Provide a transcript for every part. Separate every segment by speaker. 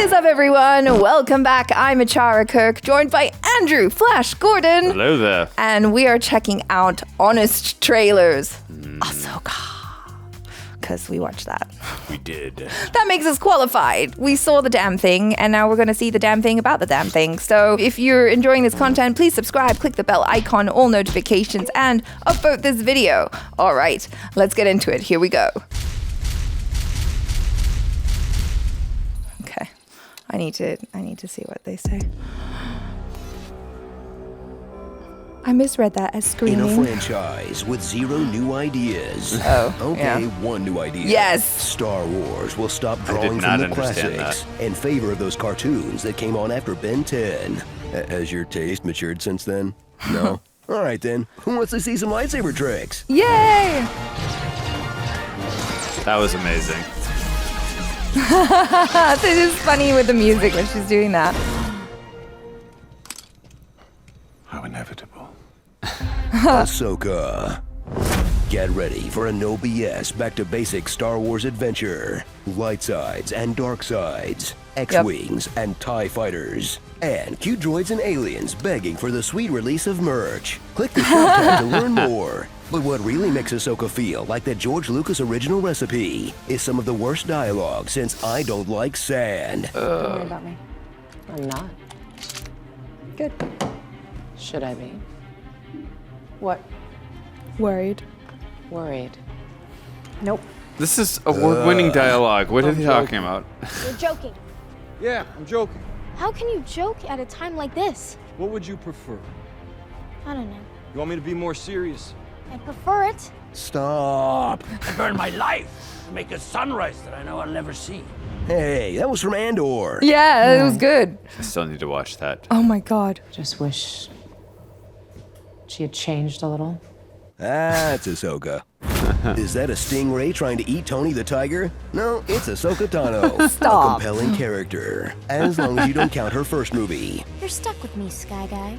Speaker 1: is up, everyone? Welcome back. I'm ACHARA Kirk, joined by Andrew Flash Gordon.
Speaker 2: Hello there.
Speaker 1: And we are checking out honest trailers. Ahsoka. Because we watched that.
Speaker 2: We did.
Speaker 1: That makes us qualified. We saw the damn thing, and now we're going to see the damn thing about the damn thing. So if you're enjoying this content, please subscribe, click the bell icon, all notifications, and upvote this video. All right, let's get into it. Here we go. Okay, I need to see what they say. I misread that as screaming.
Speaker 3: In a franchise with zero new ideas.
Speaker 1: Oh,
Speaker 3: okay,
Speaker 1: yeah.
Speaker 3: One new idea.
Speaker 1: Yes.
Speaker 3: Star Wars will stop drawing from the classics in favor of those cartoons that came on after Ben 10. Has your taste matured since then? No? All right then. Who wants to see some lightsaber tricks?
Speaker 1: Yay!
Speaker 2: That was amazing.
Speaker 1: This is funny with the music when she's doing that.
Speaker 2: How inevitable.
Speaker 3: Ahsoka. Get ready for a no BS back to basic Star Wars adventure. Light sides and dark sides. X-Wings and TIE fighters. And cute droids and aliens begging for the sweet release of merch. Click the shop tab to learn more. But what really makes Ahsoka feel like that George Lucas original recipe is some of the worst dialogue since I Don't Like Sand.
Speaker 4: Don't worry about me. I'm not. Good. Should I be? What?
Speaker 1: Worried.
Speaker 4: Worried. Nope.
Speaker 2: This is award-winning dialogue. What are they talking about?
Speaker 5: You're joking.
Speaker 6: Yeah, I'm joking.
Speaker 5: How can you joke at a time like this?
Speaker 6: What would you prefer?
Speaker 5: I don't know.
Speaker 6: You want me to be more serious?
Speaker 5: I prefer it.
Speaker 3: Stop.
Speaker 7: I burned my life to make a sunrise that I know I'll never see.
Speaker 3: Hey, that was from Andor.
Speaker 1: Yeah, it was good.
Speaker 2: I still need to watch that.
Speaker 1: Oh my god.
Speaker 4: Just wish she had changed a little.
Speaker 3: That's Ahsoka. Is that a stingray trying to eat Tony the Tiger? No, it's Ahsoka Tano.
Speaker 1: Stop.
Speaker 3: A compelling character. As long as you don't count her first movie.
Speaker 5: You're stuck with me, Sky Guy.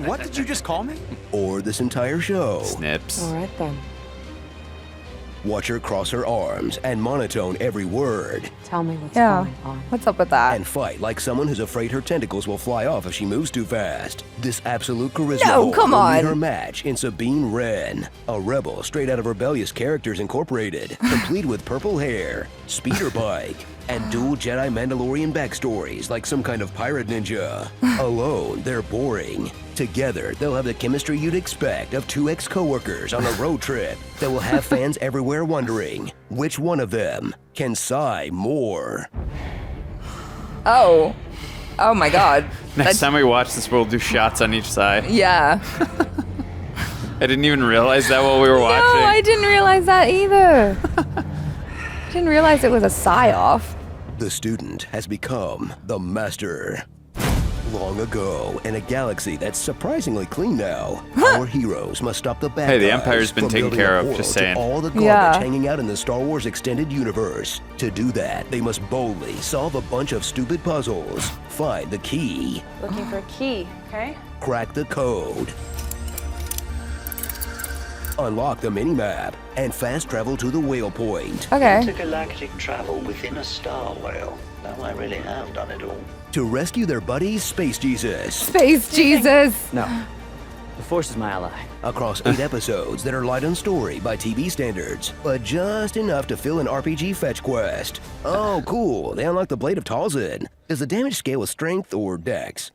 Speaker 7: What did you just call me?
Speaker 3: Or this entire show.
Speaker 2: Snips.
Speaker 4: All right then.
Speaker 3: Watch her cross her arms and monotone every word.
Speaker 4: Tell me what's
Speaker 1: Yeah.
Speaker 4: going on.
Speaker 1: What's up with that?
Speaker 3: And fight like someone who's afraid her tentacles will fly off if she moves too fast. This absolute charisma
Speaker 1: No,
Speaker 3: hole
Speaker 1: come
Speaker 3: will
Speaker 1: on.
Speaker 3: meet her match in Sabine Wren, a rebel straight out of Rebellious Characters Incorporated, complete with purple hair, speeder bike, and dual Jedi Mandalorian backstories like some kind of pirate ninja. Alone, they're boring. Together, they'll have the chemistry you'd expect of two ex-coworkers on a road trip that will have fans everywhere wondering which one of them can sigh more.
Speaker 1: Oh my god.
Speaker 2: Next time we watch this, we'll do shots on each side.
Speaker 1: Yeah.
Speaker 2: I didn't even realize that while we were watching.
Speaker 1: No, I didn't realize that either. Didn't realize it was a sigh-off.
Speaker 3: The student has become the master. Long ago, in a galaxy that's surprisingly clean now, our heroes must stop the bad
Speaker 2: Hey, the
Speaker 3: guys
Speaker 2: Empire's been
Speaker 3: from
Speaker 2: taken
Speaker 3: building
Speaker 2: care
Speaker 3: a
Speaker 2: of,
Speaker 3: portal
Speaker 2: just
Speaker 3: to
Speaker 2: saying.
Speaker 3: all the garbage
Speaker 1: Yeah.
Speaker 3: hanging out in the Star Wars extended universe. To do that, they must boldly solve a bunch of stupid puzzles, find the key,
Speaker 4: Looking for a key, okay?
Speaker 3: crack the code, unlock the minimap, and fast travel to the whale point.
Speaker 1: Okay.
Speaker 7: Intergalactic travel within a star whale. Now I really have done it all.
Speaker 3: To rescue their buddy, Space Jesus.
Speaker 1: Space Jesus.
Speaker 7: No. The Force is my ally.
Speaker 3: Across 8 episodes that are light on story by TV standards, but just enough to fill an RPG fetch quest. Oh, cool. They unlock the Blade of Talzin. Does the damage scale with strength or dex?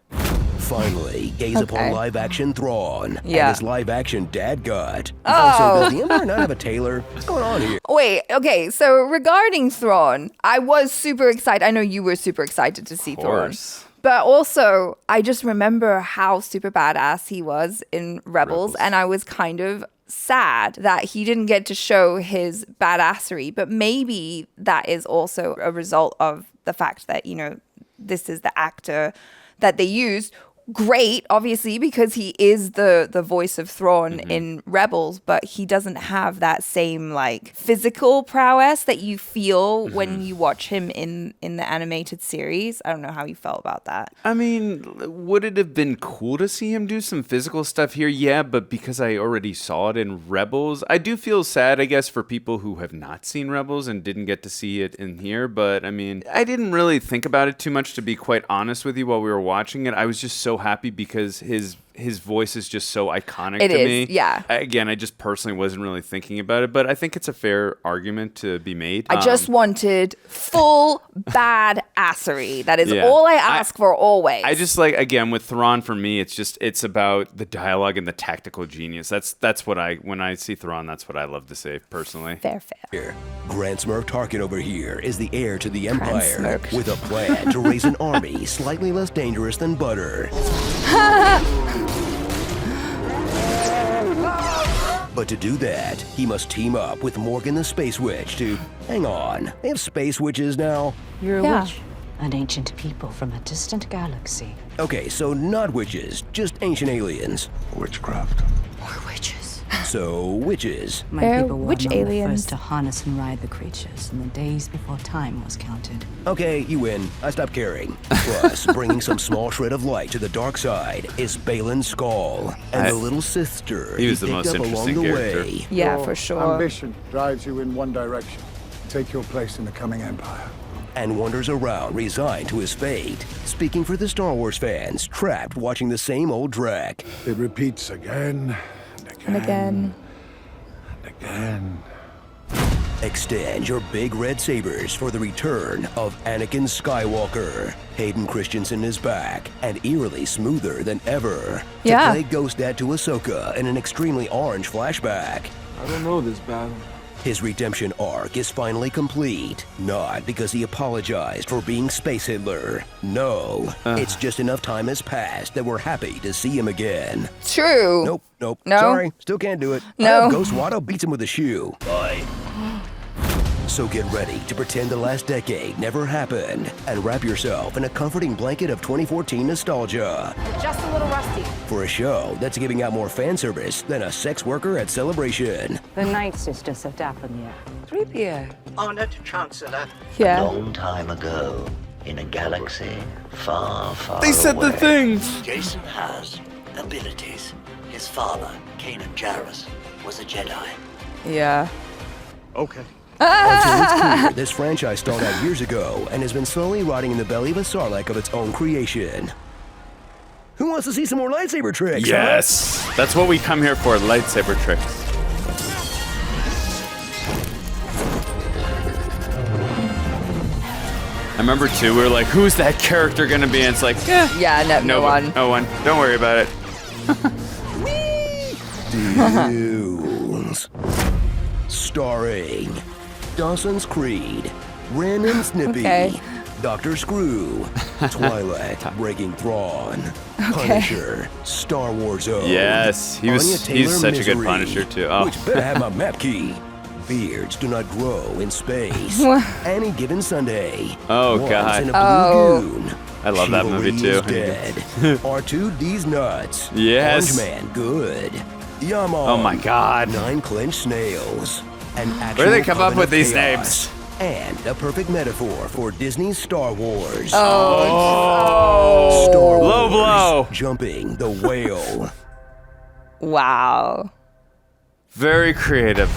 Speaker 3: Finally, gaze upon live-action Thrawn and his live-action dad gut. Also, does the Empire not have a tailor? What's going on here?
Speaker 1: Wait, okay, so regarding Thrawn, I was super excited. I know you were super excited to see Thrawn. But also, I just remember how super badass he was in Rebels. And I was kind of sad that he didn't get to show his badassery. But maybe that is also a result of the fact that, you know, this is the actor that they used. great, obviously, because he is the voice of Thrawn in Rebels, but he doesn't have that same like physical prowess that you feel when you watch him in the animated series. I don't know how you felt about that.
Speaker 2: I mean, would it have been cool to see him do some physical stuff here? Yeah, but because I already saw it in Rebels, I do feel sad, I guess, for people who have not seen Rebels and didn't get to see it in here. But I mean, I didn't really think about it too much, to be quite honest with you, while we were watching it. I was just so happy because his voice is just so iconic to me.
Speaker 1: Yeah.
Speaker 2: Again, I just personally wasn't really thinking about it, but I think it's a fair argument to be made.
Speaker 1: I just wanted full bad assery. That is all I ask for always.
Speaker 2: I just like, again, with Thrawn, for me, it's about the dialogue and the tactical genius. That's what when I see Thrawn, that's what I love to say personally.
Speaker 1: Fair.
Speaker 3: Grand Smurf Tarkin over here is the heir to the Empire
Speaker 1: Smurf.
Speaker 3: with a plan to raise an army slightly less dangerous than butter. But to do that, he must team up with Morgan the Space Witch to... Hang on, they have Space Witches now?
Speaker 8: You're a witch. An ancient people from a distant galaxy.
Speaker 3: Okay, so not witches, just ancient aliens.
Speaker 7: Witchcraft.
Speaker 8: More witches.
Speaker 3: So, witches.
Speaker 8: My
Speaker 1: They're
Speaker 8: people were
Speaker 1: witch
Speaker 8: among the
Speaker 1: aliens.
Speaker 8: first to harness and ride the creatures in the days before time was counted.
Speaker 3: Okay, you win. I stopped caring. Plus, bringing some small shred of light to the dark side is Baylan Skoll and the little sister
Speaker 2: He was the
Speaker 3: picked
Speaker 2: most
Speaker 3: up along
Speaker 2: interesting
Speaker 3: the
Speaker 2: character.
Speaker 3: way.
Speaker 1: Yeah,
Speaker 9: Your
Speaker 1: for sure.
Speaker 9: Ambition drives you in one direction. Take your place in the coming empire.
Speaker 3: And wanders around resigned to his fate. Speaking for the Star Wars fans, trapped watching the same old Drac.
Speaker 9: It repeats again and again.
Speaker 1: And again.
Speaker 9: And again.
Speaker 3: Extend your big red sabers for the return of Anakin Skywalker. Hayden Christensen is back and eerily smoother than ever.
Speaker 1: Yeah.
Speaker 3: To play Ghost Dad to Ahsoka in an extremely orange flashback.
Speaker 6: I don't know this battle.
Speaker 3: His redemption arc is finally complete. Not because he apologized for being Space Hitler. No, it's just enough time has passed that we're happy to see him again.
Speaker 1: True.
Speaker 3: Nope.
Speaker 1: No?
Speaker 3: Sorry, still can't do it.
Speaker 1: No.
Speaker 3: Ghost Watto beats him with a shoe. Bye. So get ready to pretend the last decade never happened and wrap yourself in a comforting blanket of 2014 nostalgia.
Speaker 4: Just a little rusty.
Speaker 3: For a show that's giving out more fan service than a sex worker at Celebration.
Speaker 8: The Night Sisters of Dathomir. 3PO.
Speaker 7: Honored Chancellor.
Speaker 1: Yeah.
Speaker 7: A long time ago, in a galaxy far, far
Speaker 2: They said
Speaker 7: away,
Speaker 2: the things.
Speaker 7: Jason has abilities. His father, Kanan Jarrus, was a Jedi.
Speaker 1: Yeah.
Speaker 6: Okay.
Speaker 3: Until it's clear, this franchise started out years ago and has been slowly rotting in the belly of a Sarlacc of its own creation. Who wants to see some more lightsaber tricks? huh?
Speaker 2: Yes, that's what we come here for, lightsaber tricks. I remember too, we were like, who's that character gonna be? And it's like,
Speaker 1: Yeah, no one.
Speaker 2: No one. Don't worry about it.
Speaker 3: Duels. Starring Dawson's Creed, Wren and Snippy,
Speaker 1: Okay.
Speaker 3: Dr. Screw, Twilight Breaking Thrawn, Punisher, Star Wars O.
Speaker 2: Yes, he's such a good
Speaker 3: Misery,
Speaker 2: Punisher too. Oh.
Speaker 3: Which better have my map key. Beards do not grow in space. Any given Sunday.
Speaker 2: Oh,
Speaker 3: Once
Speaker 2: God.
Speaker 3: in a blue goon.
Speaker 2: I love that movie,
Speaker 3: Chivalry
Speaker 2: too.
Speaker 3: is dead. R2D's nuts.
Speaker 2: Yes.
Speaker 3: Orange Man good. Yaman.
Speaker 2: Oh my God.
Speaker 3: 9 clenched snails. An
Speaker 2: Where do they come up
Speaker 3: actual
Speaker 2: with these
Speaker 3: coven of
Speaker 2: names?
Speaker 3: chaos. And a perfect metaphor for Disney's Star Wars.
Speaker 2: Oh,
Speaker 3: Star Wars.
Speaker 2: low blow.
Speaker 3: Jumping the whale.
Speaker 1: Wow.
Speaker 2: Very creative.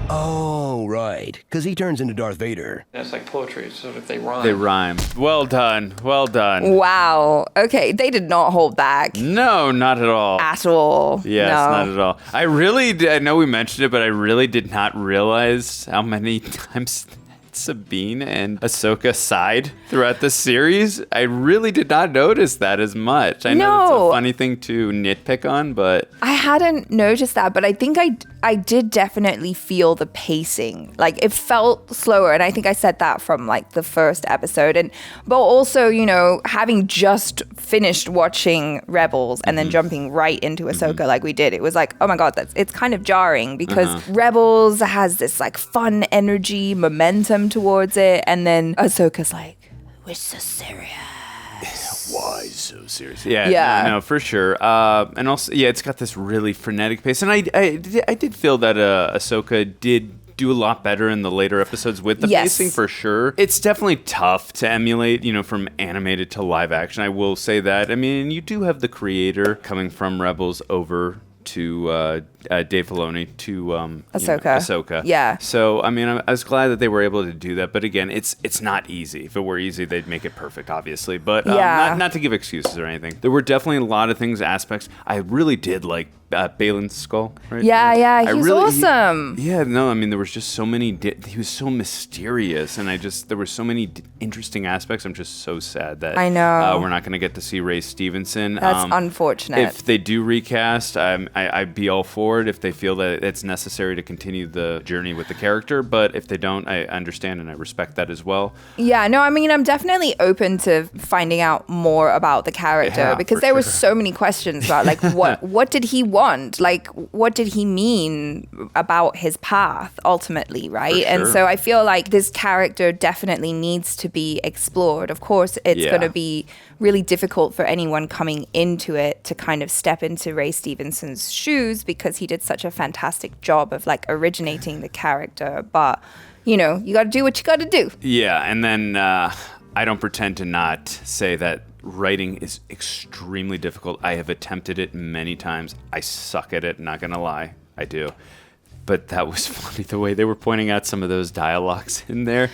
Speaker 3: Oh, right. Because he turns into Darth Vader.
Speaker 10: That's like poetry, so if they rhyme.
Speaker 2: They rhyme. Well done. Well done.
Speaker 1: Wow. Okay, they did not hold back
Speaker 2: No, not at all.
Speaker 1: at all.
Speaker 2: Yes,
Speaker 1: no.
Speaker 2: not at all. I know we mentioned it, but I really did not realize how many times Sabine and Ahsoka side throughout the series. I really did not notice that as much. I know it's
Speaker 1: No.
Speaker 2: a funny thing to nitpick on, but
Speaker 1: I hadn't noticed that, but I think I did definitely feel the pacing. Like it felt slower, and I think I said that from like the first episode. But also, you know, having just finished watching Rebels and then jumping right into Ahsoka like we did, it was like, oh my God, it's kind of jarring because Rebels has this like fun energy, momentum towards it, and then Ahsoka's like, we're so serious.
Speaker 2: Why so serious? Yeah, no, for sure. And also, it's got this really frenetic pace. And I did feel that Ahsoka did do a lot better in the later episodes with the pacing, for sure. It's definitely tough to emulate, from animated to live action. I will say that. I mean, you do have the creator coming from Rebels over to Dave Filoni to Ahsoka.
Speaker 1: Yeah.
Speaker 2: So, I mean, I was glad that they were able to do that. But again, it's not easy. If it were easy, they'd make it perfect, obviously. But not to give excuses or anything. There were definitely a lot of aspects. I really did like Baylan's skull, right?
Speaker 1: Yeah, he's awesome.
Speaker 2: I mean, there was just so many, he was so mysterious, and there were so many interesting aspects. I'm just so sad that
Speaker 1: I know
Speaker 2: we're not going to get to see Ray Stevenson.
Speaker 1: That's unfortunate.
Speaker 2: If they do recast, I'd be all for it if they feel that it's necessary to continue the journey with the character, but if they don't, I understand and I respect that as well.
Speaker 1: Yeah, no, I mean, I'm definitely open to finding out more about the character because there were so many questions about, like, what did he want? Like, what did he mean about his path ultimately, right? Sure. And so I feel like this character definitely needs to be explored. Of course, it's going to be really difficult for anyone coming into it to kind of step into Ray Stevenson's shoes because he did such a fantastic job of, like, originating the character. But, you got to do what you got to do.
Speaker 2: Yeah, and then I don't pretend to not say that writing is extremely difficult. I have attempted it many times. I suck at it, not gonna lie. I do. But that was funny, the way they were pointing out some of those dialogues in there.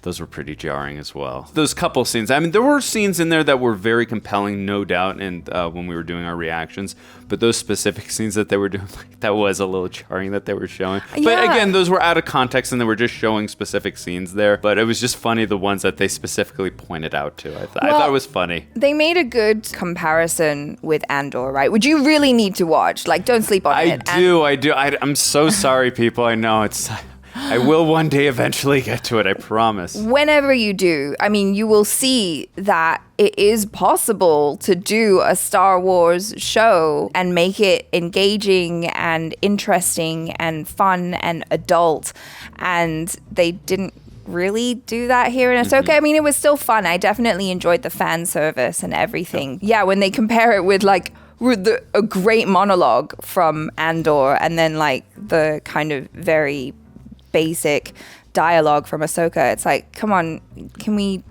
Speaker 2: Those were pretty jarring as well. Those couple scenes. I mean, there were scenes in there that were very compelling, no doubt, and when we were doing our reactions. But those specific scenes that they were doing, that was a little jarring that they were showing. Yeah. But again, those were out of context, and they were just showing specific scenes there. But it was just funny, the ones that they specifically pointed out to. I thought it was funny.
Speaker 1: They made a good comparison with Andor, right? Would you really need to watch? Like, don't sleep on it.
Speaker 2: I do. I'm so sorry, people. I know it's... I will one day eventually get to it, I promise.
Speaker 1: Whenever you do, I mean, you will see that it is possible to do a Star Wars show and make it engaging and interesting and fun and adult. And they didn't really do that here in Ahsoka. I mean, it was still fun. I definitely enjoyed the fan service and everything. Yeah, when they compare it with, like, a great monologue from Andor and then, like, the kind of very basic dialogue from Ahsoka, it's like, come on, can we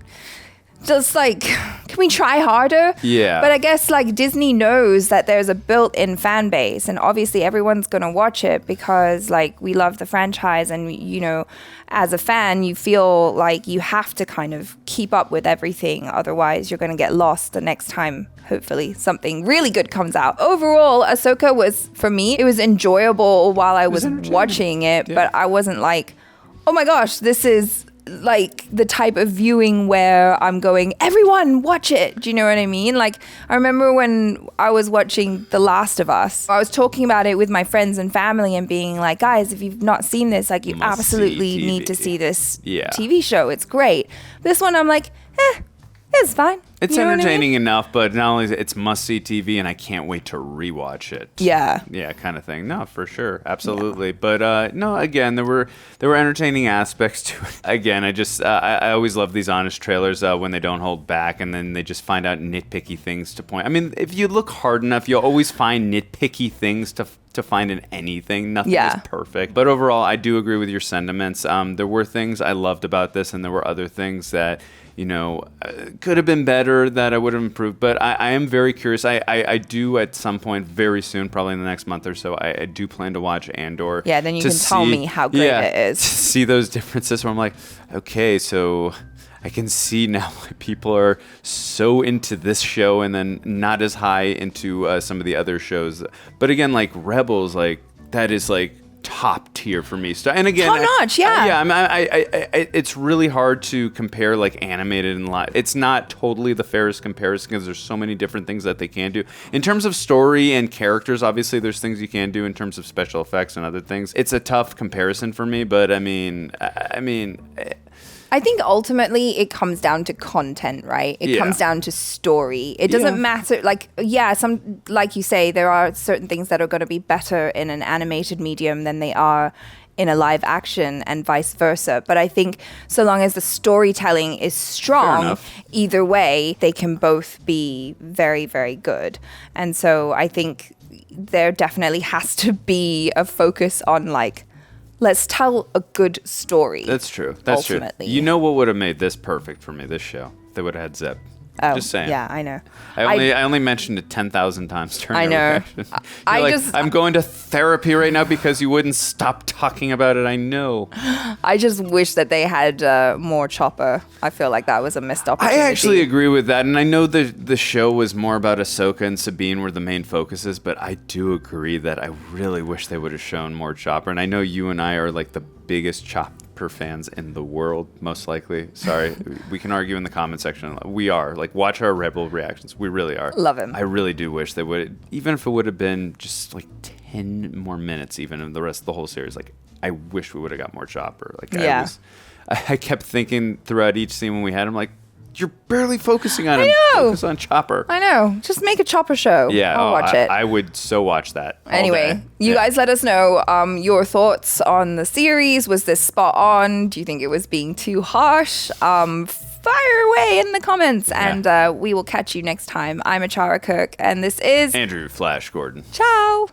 Speaker 1: try harder?
Speaker 2: Yeah.
Speaker 1: But I guess, like, Disney knows that there's a built-in fan base, and obviously everyone's gonna watch it because, like, we love the franchise, and as a fan, you feel like you have to kind of keep up with everything, otherwise you're gonna get lost the next time hopefully something really good comes out. Overall, Ahsoka was, for me, it was enjoyable while I was watching it, but I wasn't like, oh my gosh, this is like the type of viewing where I'm going, everyone watch it. Do you know what I mean? Like, I remember when I was watching The Last of Us, I was talking about it with my friends and family and being like, guys, if you've not seen this, like, you absolutely need to see this TV show. It's great. This one, I'm like, it's fine.
Speaker 2: It's entertaining enough, but not only it's must-see TV, and I can't wait to rewatch it.
Speaker 1: Yeah,
Speaker 2: kind of thing. No, for sure, absolutely. Yeah. But no, again, there were entertaining aspects to it. Again, I always love these honest trailers when they don't hold back, and then they just find out nitpicky things to point. I mean, if you look hard enough, you'll always find nitpicky things to find in anything. Nothing is perfect. But overall, I do agree with your sentiments. There were things I loved about this, and there were other things that, could have been better, that I would have improved. But I am very curious. I do at some point very soon, probably in the next month or so, I do plan to watch Andor.
Speaker 1: Yeah, then you can tell me how great it is.
Speaker 2: To see those differences where I'm like, okay, so I can see now why people are so into this show and then not as high into some of the other shows. But again, like Rebels, like that is like top tier for me. And again,
Speaker 1: top notch, yeah.
Speaker 2: It's really hard to compare like animated and live. It's not totally the fairest comparison because there's so many different things that they can do in terms of story and characters. Obviously, there's things you can do in terms of special effects and other things. It's a tough comparison for me, but I mean.
Speaker 1: I think ultimately it comes down to content, right? It comes down to story. It doesn't matter. Like, like you say, there are certain things that are going to be better in an animated medium than they are in a live action and vice versa. But I think so long as the storytelling is strong, either way, they can both be very, very good. And so I think there definitely has to be a focus on like, let's tell a good story.
Speaker 2: That's true. That's ultimately. True. You know what would have made this perfect for me, this show? They would have had Zeb.
Speaker 1: Oh,
Speaker 2: just saying.
Speaker 1: Yeah, I know.
Speaker 2: I only mentioned it 10,000 times during
Speaker 1: I know.
Speaker 2: I'm going to therapy right now because you wouldn't stop talking about it. I know.
Speaker 1: I just wish that they had more Chopper. I feel like that was a missed opportunity.
Speaker 2: I actually agree with that, and I know the show was more about Ahsoka and Sabine were the main focuses, but I do agree that I really wish they would have shown more Chopper. And I know you and I are like the biggest Chopper fans in the world, most likely. Sorry, we can argue in the comment section. We are. Like, watch our Rebel reactions. We really are.
Speaker 1: Love him.
Speaker 2: I really do wish they would, even if it would have been just like 10 more minutes, even in the rest of the whole series. Like, I wish we would have got more Chopper. Like, I kept thinking throughout each scene when we had him, like, you're barely focusing on him. Focus on Chopper.
Speaker 1: I know. Just make a Chopper show.
Speaker 2: Yeah,
Speaker 1: I'll watch it.
Speaker 2: I would so watch that.
Speaker 1: Anyway, you guys let us know your thoughts on the series. Was this spot on? Do you think it was being too harsh? Fire away in the comments, and we will catch you next time. I'm ACHARA Cook, and this is
Speaker 2: Andrew Flash Gordon.
Speaker 1: Ciao.